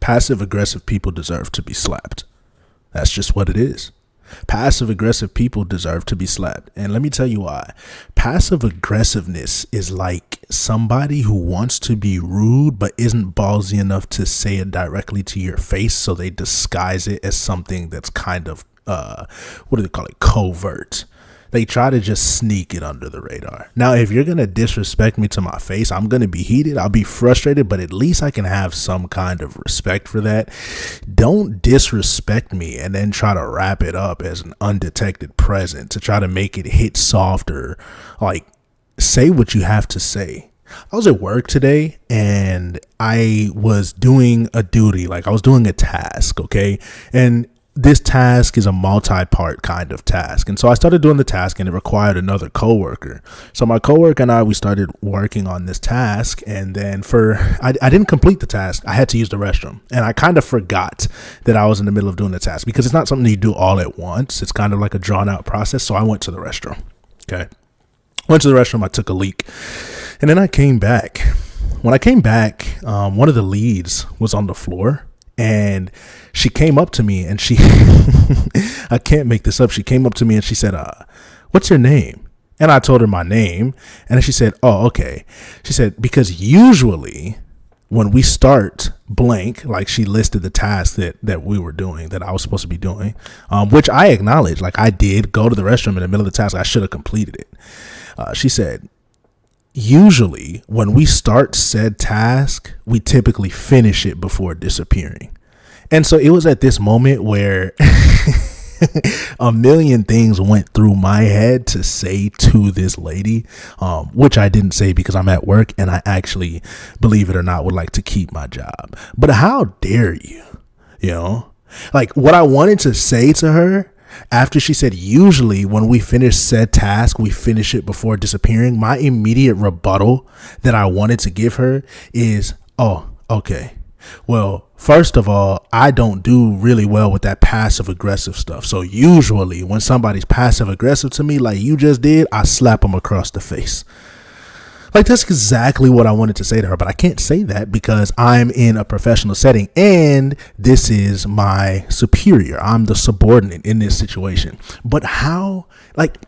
Passive aggressive people deserve to be slapped. That's just what it is. Passive aggressive people deserve to be slapped. And let me tell you why. Passive aggressiveness is like somebody who wants to be rude but isn't ballsy enough to say it directly to your face, so they disguise it as something that's kind of what do they call it, covert. They try to just sneak it under the radar. Now, if you're going to disrespect me to my face, I'm going to be heated. I'll be frustrated, but at least I can have some kind of respect for that. Don't disrespect me and then try to wrap it up as an undetected present to try to make it hit softer. Like, say what you have to say. I was at work today and I was doing a duty, like I was doing a task, okay? And this task is a multi-part kind of task. And so I started doing the task and it required another coworker. So my coworker and I, we started working on this task. And then I didn't complete the task. I had to use the restroom. And I kind of forgot that I was in the middle of doing the task because it's not something you do all at once. It's kind of like a drawn out process. So I went to the restroom. Okay. Went to the restroom. I took a leak and then I came back. When I came back, one of the leads was on the floor. And she came up to me and she, I can't make this up. She came up to me and she said, what's your name? And I told her my name. And then she said, oh, okay. She said, because usually when we start blank, like she listed the task that we were doing, that I was supposed to be doing, which I acknowledge, like I did go to the restroom in the middle of the task. I should have completed it. She said, usually when we start said task, we typically finish it before disappearing. And so it was at this moment where a million things went through my head to say to this lady, which I didn't say because I'm at work and I actually, believe it or not, would like to keep my job. But how dare you, like what I wanted to say to her after she said, usually when we finish said task, we finish it before disappearing. My immediate rebuttal that I wanted to give her is, oh, okay. Well, first of all, I don't do really well with that passive aggressive stuff. So usually when somebody's passive aggressive to me, like you just did, I slap them across the face. Like that's exactly what I wanted to say to her, but I can't say that because I'm in a professional setting and this is my superior. I'm the subordinate in this situation. But how, like,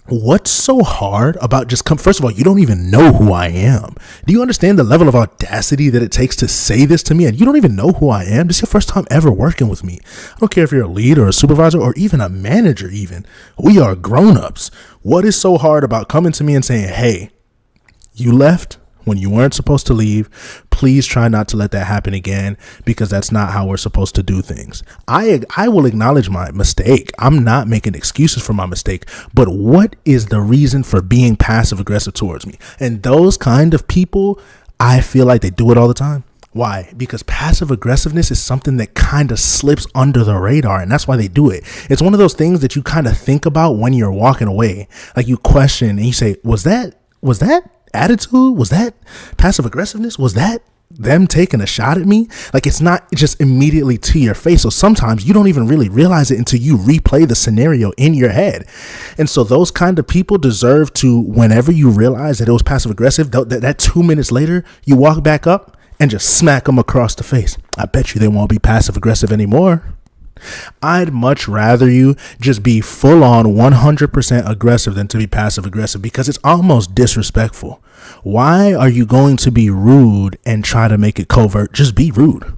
what's so hard about just first of all, you don't even know who I am. Do you understand the level of audacity that it takes to say this to me? And you don't even know who I am. This is your first time ever working with me. I don't care if you're a lead or a supervisor or even a manager even. We are grown-ups. What is so hard about coming to me and saying, hey, you left when you weren't supposed to leave. Please try not to let that happen again because that's not how we're supposed to do things. I will acknowledge my mistake. I'm not making excuses for my mistake, but what is the reason for being passive aggressive towards me? And those kind of people, I feel like they do it all the time. Why? Because passive aggressiveness is something that kind of slips under the radar, and that's why they do it. It's one of those things that you kind of think about when you're walking away. Like you question and you say, was that attitude? Was that passive aggressiveness? Was that them taking a shot at me? Like it's not just immediately to your face. So sometimes you don't even really realize it until you replay the scenario in your head. And so those kind of people deserve to, whenever you realize that it was passive aggressive, that 2 minutes later, you walk back up and just smack them across the face. I bet you they won't be passive aggressive anymore. I'd much rather you just be full on 100% aggressive than to be passive aggressive because it's almost disrespectful. Why are you going to be rude and try to make it covert? Just be rude.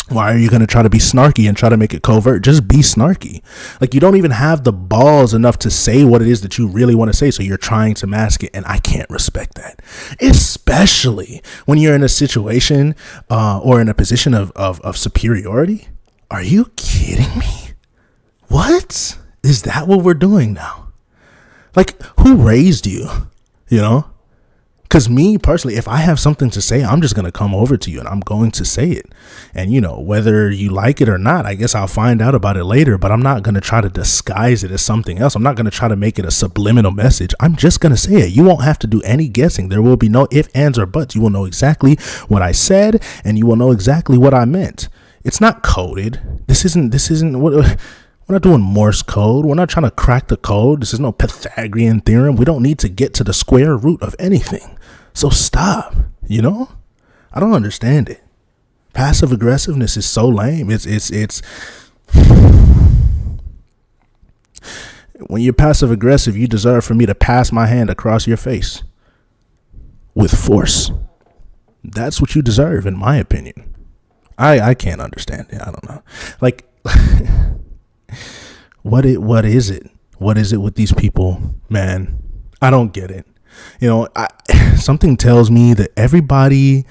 Why are you going to try to be snarky and try to make it covert? Just be snarky. Like you don't even have the balls enough to say what it is that you really want to say. So you're trying to mask it. And I can't respect that, especially when you're in a situation or in a position of superiority. Are you kidding me? What? Is that what we're doing now? Like, who raised you? Because me personally, if I have something to say, I'm just going to come over to you and I'm going to say it. And, whether you like it or not, I guess I'll find out about it later, but I'm not going to try to disguise it as something else. I'm not going to try to make it a subliminal message. I'm just going to say it. You won't have to do any guessing. There will be no ifs, ands, or buts. You will know exactly what I said and you will know exactly what I meant. It's not coded. This isn't what we're not doing Morse code. We're not trying to crack the code. This is no Pythagorean theorem. We don't need to get to the square root of anything. So stop, I don't understand it. Passive aggressiveness is so lame. It's when you're passive aggressive, you deserve for me to pass my hand across your face with force. That's what you deserve, in my opinion. I can't understand it. I don't know. Like, what is it? What is it with these people, man? I don't get it. Something tells me that everybody,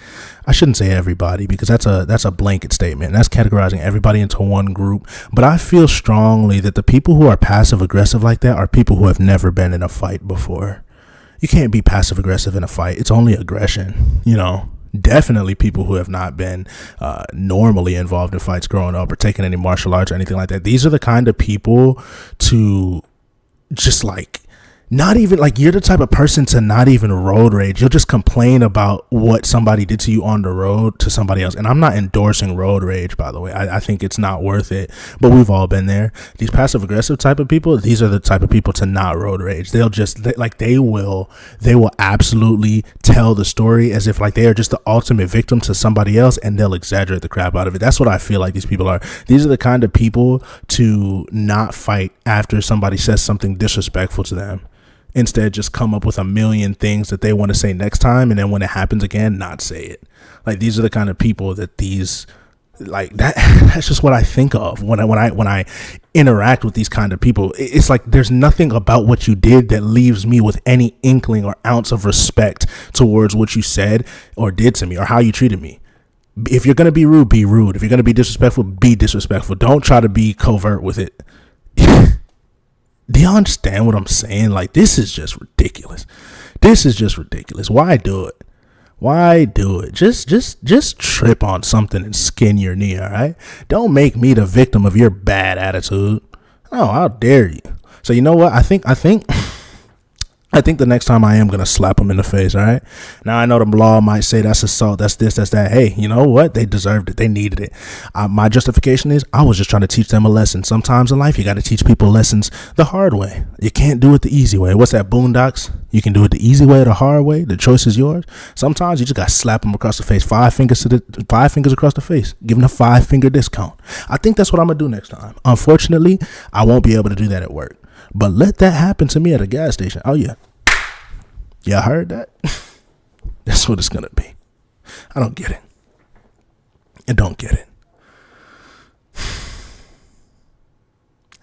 I shouldn't say everybody because that's a blanket statement. That's categorizing everybody into one group. But I feel strongly that the people who are passive aggressive like that are people who have never been in a fight before. You can't be passive aggressive in a fight. It's only aggression, Definitely people who have not been normally involved in fights growing up or taken any martial arts or anything like that. These are the kind of people to just like, not even like, you're the type of person to not even road rage. You'll just complain about what somebody did to you on the road to somebody else. And I'm not endorsing road rage, by the way. I think it's not worth it, but we've all been there. These passive aggressive type of people, these are the type of people to not road rage. They will absolutely tell the story as if like they are just the ultimate victim to somebody else, and they'll exaggerate the crap out of it. That's what I feel like these people are. These are the kind of people to not fight after somebody says something disrespectful to them. Instead, just come up with a million things that they want to say next time, and then when it happens again, not say it. Like, these are the kind of people that that's just what I think of when I interact with these kind of people. It's like there's nothing about what you did that leaves me with any inkling or ounce of respect towards what you said or did to me or how you treated me. If you're going to be rude, be rude. If you're going to be disrespectful, be disrespectful. Don't try to be covert with it. Do y'all understand what I'm saying? Like, this is just ridiculous. Why do it? Just trip on something and skin your knee, all right? Don't make me the victim of your bad attitude. Oh, how dare you? So you know what? I think the next time I am going to slap them in the face, all right? Now, I know the law might say that's assault, that's this, that's that. Hey, you know what? They deserved it. They needed it. My justification is I was just trying to teach them a lesson. Sometimes in life, you got to teach people lessons the hard way. You can't do it the easy way. What's that, Boondocks? You can do it the easy way or the hard way. The choice is yours. Sometimes you just got to slap them across the face. 5 fingers across the face. Give them a 5-finger discount. I think that's what I'm going to do next time. Unfortunately, I won't be able to do that at work. But let that happen to me at a gas station. Oh, yeah. Y'all heard that? That's what it's going to be. I don't get it. I don't get it.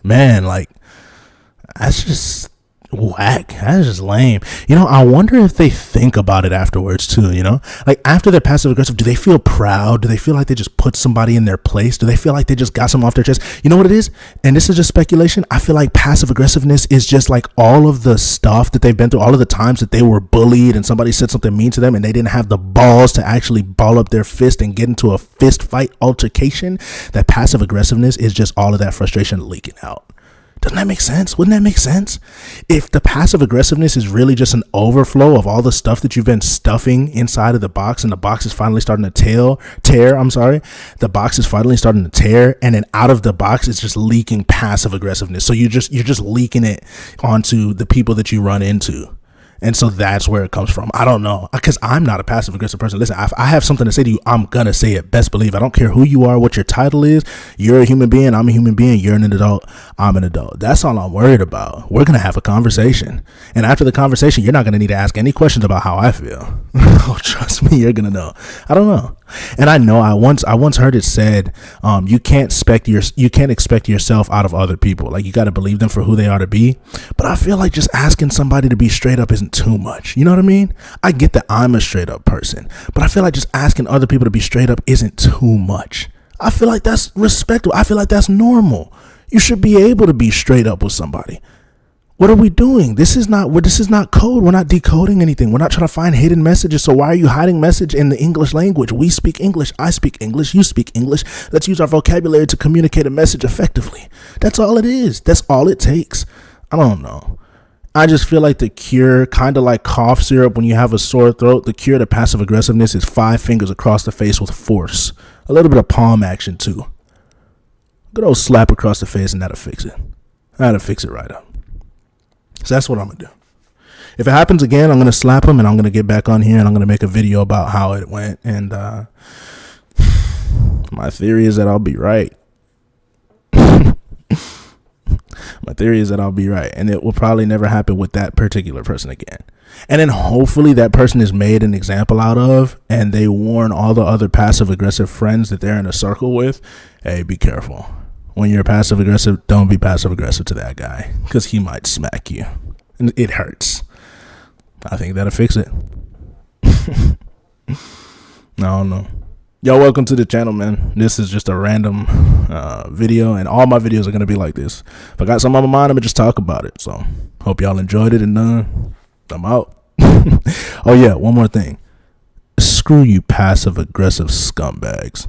Man, like, that's just whack. That's just lame. I wonder if they think about it afterwards too, like after they're passive aggressive, do they feel proud? Do they feel like they just put somebody in their place? Do they feel like they just got something off their chest? You know what it is? And this is just speculation. I feel like passive aggressiveness is just like all of the stuff that they've been through, all of the times that they were bullied and somebody said something mean to them and they didn't have the balls to actually ball up their fist and get into a fist fight altercation. That passive aggressiveness is just all of that frustration leaking out. Doesn't that make sense? Wouldn't that make sense? If the passive aggressiveness is really just an overflow of all the stuff that you've been stuffing inside of the box, and the box is finally starting to tear, the box is finally starting to tear, and then out of the box it's just leaking passive aggressiveness. So you're just leaking it onto the people that you run into. And so that's where it comes from. I don't know, because I'm not a passive aggressive person. Listen, if I have something to say to you, I'm going to say it. Best believe. I don't care who you are, what your title is. You're a human being. I'm a human being. You're an adult. I'm an adult. That's all I'm worried about. We're going to have a conversation. And after the conversation, you're not going to need to ask any questions about how I feel. Oh, trust me, you're going to know. I don't know. And I know I once heard it said, you can't expect yourself out of other people. Like, you got to believe them for who they are to be. But I feel like just asking somebody to be straight up isn't too much. You know what I mean? I get that I'm a straight up person, but I feel like just asking other people to be straight up isn't too much. I feel like that's respectable. I feel like that's normal. You should be able to be straight up with somebody. What are we doing? This is not code. We're not decoding anything. We're not trying to find hidden messages. So why are you hiding message in the English language? We speak English. I speak English. You speak English. Let's use our vocabulary to communicate a message effectively. That's all it is. That's all it takes. I don't know. I just feel like the cure, kind of like cough syrup when you have a sore throat, the cure to passive aggressiveness is 5 fingers across the face with force. A little bit of palm action too. Good old slap across the face and that'll fix it. That'll fix it right up. So that's what I'm going to do. If it happens again, I'm going to slap him and I'm going to get back on here and I'm going to make a video about how it went. And My theory is that I'll be right. My theory is that I'll be right, and it will probably never happen with that particular person again. And then hopefully that person is made an example out of, and they warn all the other passive aggressive friends that they're in a circle with, hey, be careful. When you're passive aggressive, don't be passive aggressive to that guy, because he might smack you, and it hurts. I think that'll fix it. I don't know. Yo, welcome to the channel, man. This is just a random video, and all my videos are going to be like this. If I got something on my mind, I'm going to just talk about it. So, hope y'all enjoyed it, and I'm out. Oh, yeah, one more thing. Screw you passive-aggressive scumbags.